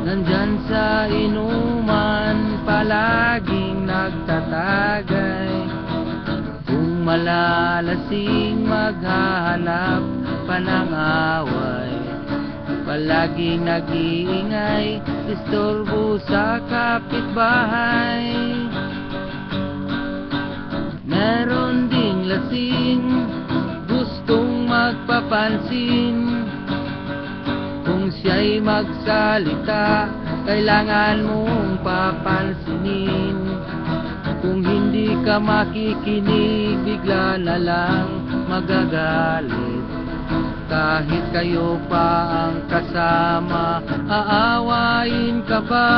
Nandyan sa inuman, palaging nagtatagay. Kung malalasing, maghahanap pa ng away. Palaging nag-iingay, disturbo sa kapitbahay. Meron ding lasing, gustong magpapansin. Kung siya'y magsalita, kailangan mong papansinin. Kung hindi ka makikinig, bigla na lang magagalit. Kahit kayo pa ang kasama, aawain ka pa.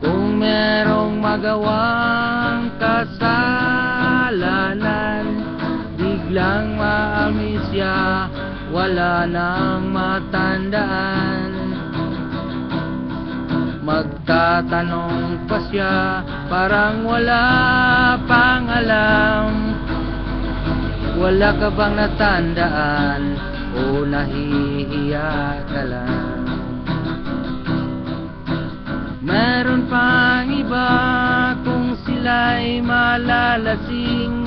Kung merong magawang kasalanan, biglang maamis siya, wala nang matandaan. Magtatanong pa siya, parang wala pang alam. Wala ka bang natandaan o nahihiya ka lang? Meron pang iba, kung sila'y malalasing,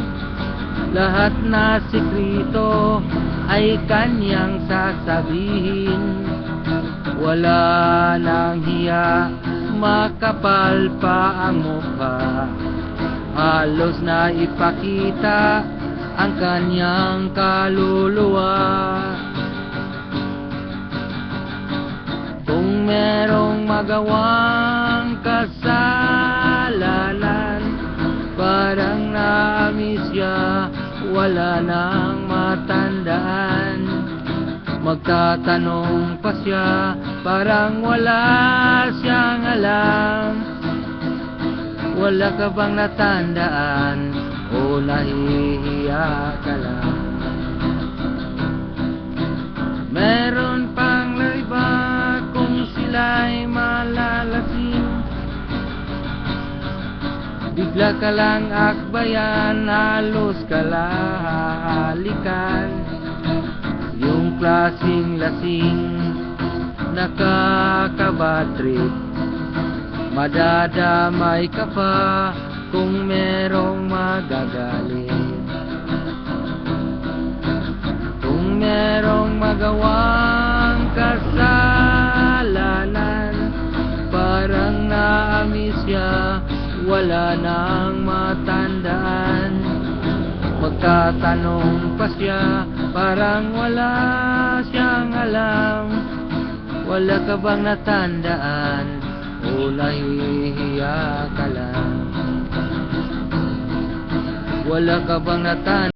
lahat na sikrito ay kanyang sasabihin. Wala nang hiya, makapal pa ang mukha, halos na ipakita ang kanyang kaluluwa. Kung merong magawang kasalanan, parang naamis siya, wala nang matandaan. Magtatanong pa siya, parang wala siyang alam. Wala ka bang natandaan o nahihiya ka lang? Meron pang iba, kung sila'y malalasing, bigla ka lang akbayan, halos ka lahalikan. Yung klaseng lasing, nakakabatrip, madadamay ka pa kung merong magagalit. Kung merong magawang kasalanan, parang naamis siya, wala nang matandaan. Magtatanong pa siya, parang wala siyang alam. Wala ka bang natandaan o nahihiya ka lang? Wala ka bang natandaan?